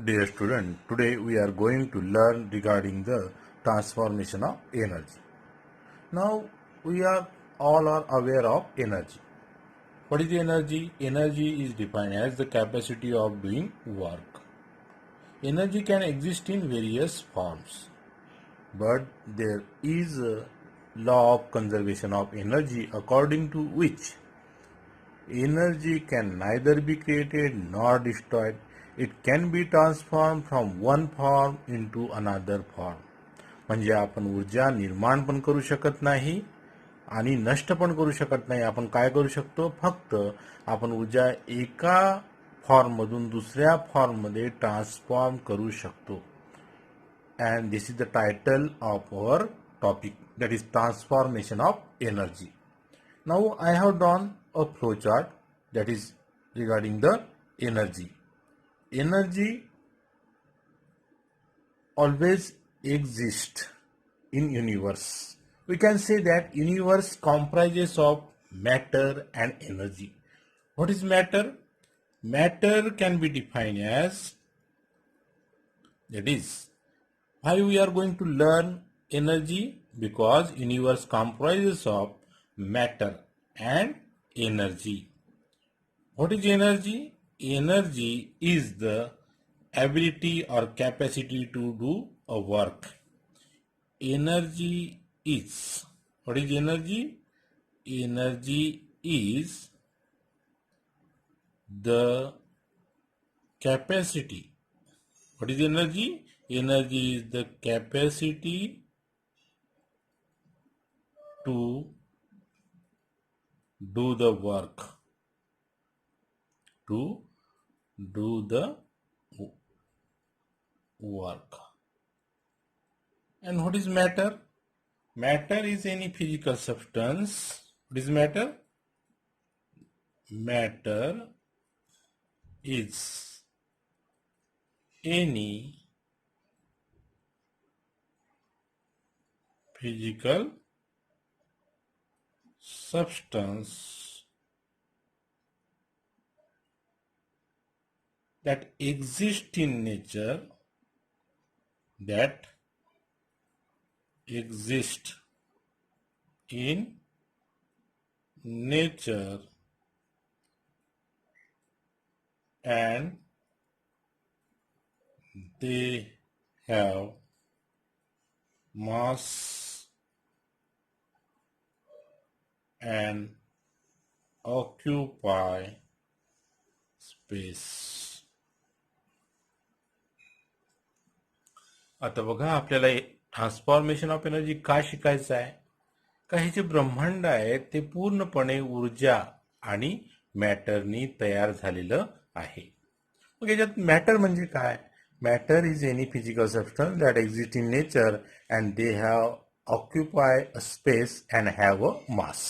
Dear student, today we are going to learn regarding the transformation of energy. Now we are all are aware of energy. What is energy? Energy is defined as the capacity of doing work. Energy can exist in various forms, but there is a law of conservation of energy according to which energy can neither be created nor destroyed. It can be transformed from one form into another form. म्हणजे आपण ऊर्जा निर्माण पण करू शकत नाही आणि नष्ट पण करू शकत नाही. आपण काय करू शकतो? फक्त आपण ऊर्जा एका फॉर्ममधून दुसऱ्या फॉर्ममध्ये ट्रान्सफॉर्म करू शकतो. And this is the title of our topic, that is transformation of energy. Now I have drawn a flow chart that is regarding the energy. Energy always exists in universe. We can say that universe comprises of matter and energy. What is matter? Matter can be defined as, that is, why we are going to learn energy? Because universe comprises of matter and energy. What is energy? Energy is the ability or capacity to do a work. Energy is, what is energy? Energy is the capacity. What is energy? Energy is the capacity to do the work. To do the work. And what is matter? Matter is any physical substance. What is matter? Matter is any physical substance that exists in nature, that exist in nature and they have mass and occupy space. आता बघा, आपल्याला transformation of energy का शिकायचं आहे? का हे जे ब्रह्मांड आहे ते पूर्णपणे ऊर्जा आणि मॅटरनी तयार झालेलं आहे. मग याच्यात मॅटर म्हणजे काय? Matter is any physical substance that exist in nature and they have occupy a space and have a mass.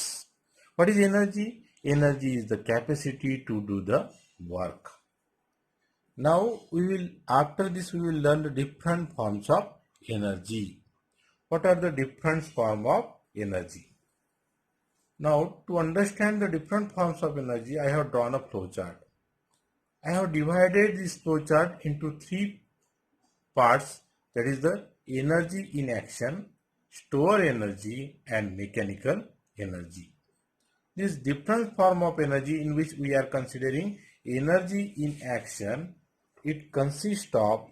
What is energy? Energy is the capacity to do the work. Now after this we will learn the different forms of energy. What are the different forms of energy? Now to understand the different forms of energy, I have drawn a flow chart. I have divided this flow chart into three parts, that is the energy in action, store energy and mechanical energy. This different form of energy in which we are considering energy in action, it consists of,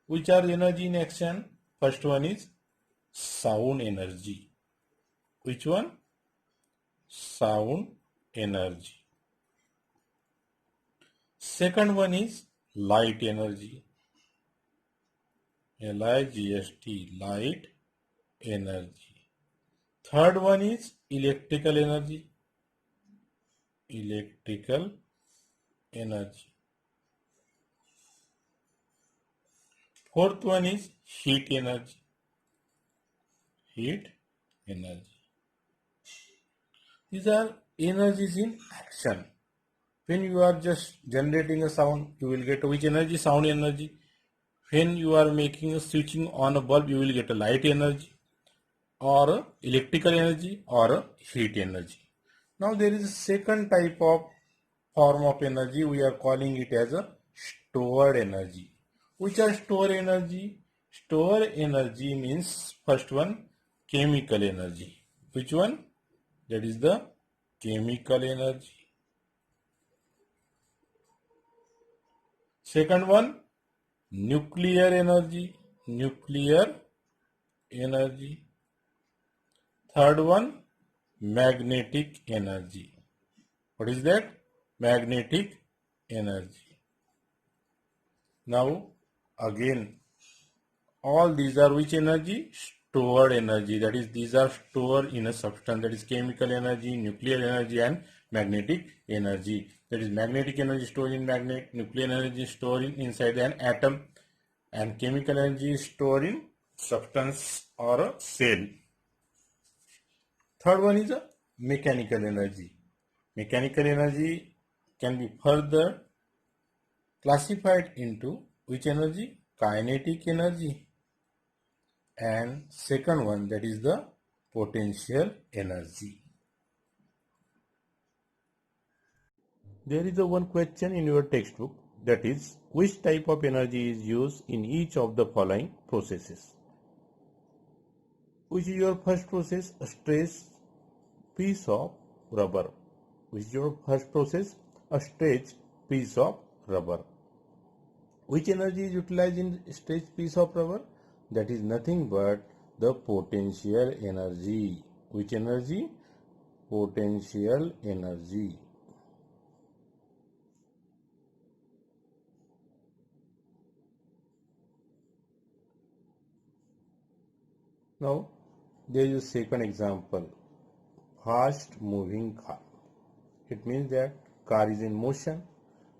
which are energy in action? First one is sound energy. Which one? Sound energy. Second one is light energy. LIGHT, light energy. Third one is electrical energy. Electrical energy. Fourth one is heat energy. Heat energy. These are energies in action. When you are just generating a sound, you will get which energy? Sound energy. When you are making a switching on a bulb, you will get a light energy, or electrical energy, or heat energy. Now there is a second type of form of energy, we are calling it as a stored energy. Which are stored energy? Stored energy means first one, chemical energy. Which one? That is the chemical energy. Second one, nuclear energy. Nuclear energy. Third one, magnetic energy. What is that? Magnetic energy. Now, again, all these are which energy? Stored energy. That is, these are stored in a substance. That is chemical energy, nuclear energy, and magnetic energy. That is, magnetic energy stored in magnet, nuclear energy stored inside an atom, and chemical energy is stored in substance or a cell. Third one is a mechanical energy. Mechanical energy can be further classified into which energy? Kinetic energy. And second one, that is the potential energy. There is a one question in your textbook, that is, which type of energy is used in each of the following processes? Which is your first process? A stretched piece of rubber. Which is your first process? A stretched piece of rubber. Which energy is utilized in stretched piece of rubber? That is nothing but the potential energy. Which energy? Potential energy. Now, there is a second example. Fast moving car. It means that car is in motion.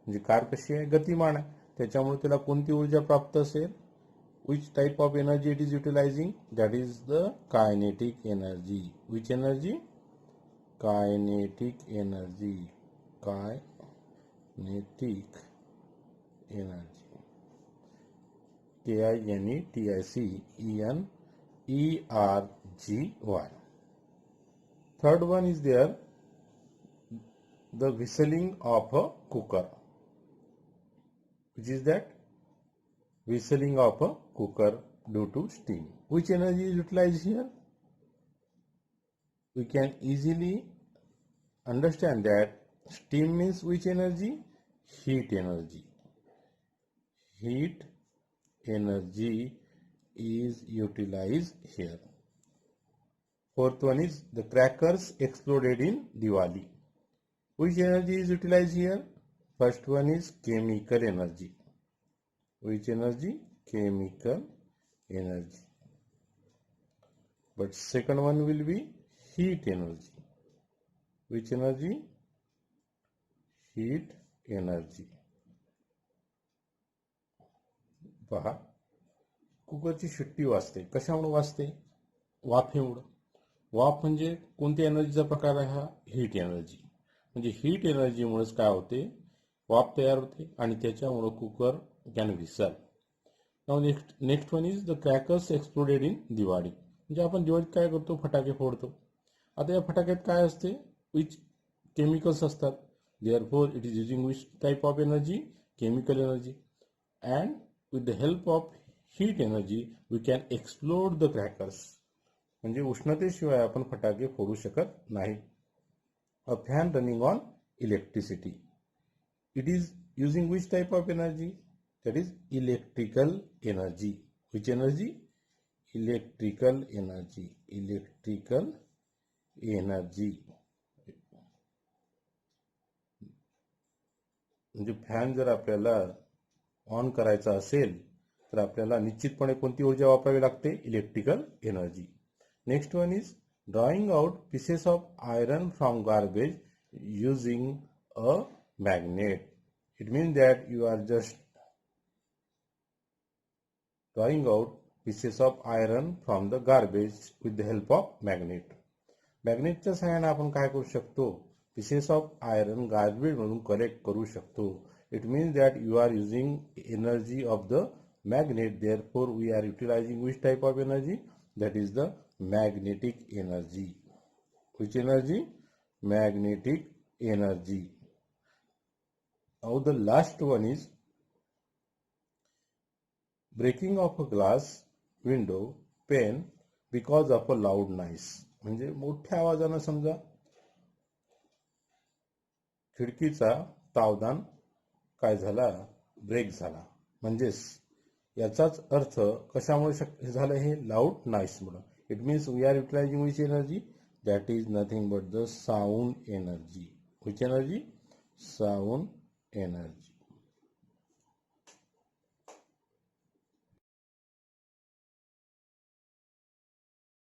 म्हणजे car कशी आहे? गतिमान आहे. त्याच्यामुळे त्याला कोणती ऊर्जा प्राप्त असेल? Which type of energy it is utilizing? That is the kinetic energy. Which energy? Kinetic energy. Kinetic energy. KINETICENERGY. Third one is there, the whistling of a cooker. Which is that? Whistling of a cooker due to steam. Which energy is utilized here? We can easily understand that steam means which energy? Heat energy. Heat energy is utilized here. Fourth one is the crackers exploded in Diwali. Which energy is utilized here? First one is chemical energy. Which energy? Chemical energy. But second one will be heat energy. Which energy? Heat energy. पहा, कुकरची शिट्टी वाजते. कशामुळे वाजते? वाफेमुळे. वाफ म्हणजे कोणत्या एनर्जीचा प्रकार आहे हा? Heat energy. म्हणजे हीट एनर्जीमुळेच काय होते? वाफ तयार होते आणि त्याच्यामुळे cooker can whistle. Now next one is the crackers exploded in Diwali. म्हणजे आपण दिवाळीत काय करतो? फटाके फोडतो. आता या फटाक्यात काय असते? विच केमिकल्स असतात. Therefore it is using which type of energy? Chemical energy. And with the help of heat energy we can explode the crackers. म्हणजे उष्णतेशिवाय आपण फटाके फोडू शकत नाही. A fan running on electricity. It is using which type of energy? That is electrical energy. Which energy? Electrical energy. Electrical energy. म्हणजे fan जर आपल्याला ऑन करायचा असेल तर आपल्याला निश्चितपणे कोणती ऊर्जा वापरावी लागते? Electrical energy. Next one is drawing out pieces of iron from garbage using a magnet. It means that you are just drawing out pieces of iron from the garbage with the help of magnet. मॅग्नेटच्या सहाय्याने आपण काय करू शकतो? Pieces of iron garbage मधून collect करू शकतो. It means that you are using energy of the magnet. Therefore we are utilizing which type of energy? That is the magnetic energy. Which energy? Magnetic energy. Now the last one is breaking of a glass window pane because of a loud noise, म्हणजे मोठ्या आवाजानं समजा खिडकीचा तावदान काय झाला, break झाला. म्हणजेच याचाच अर्थ कशामुळे शक्य झालं, हे लाऊड नॉइसमुळे. It means we are utilising which energy, that is nothing but the sound energy. Which energy? Sound energy.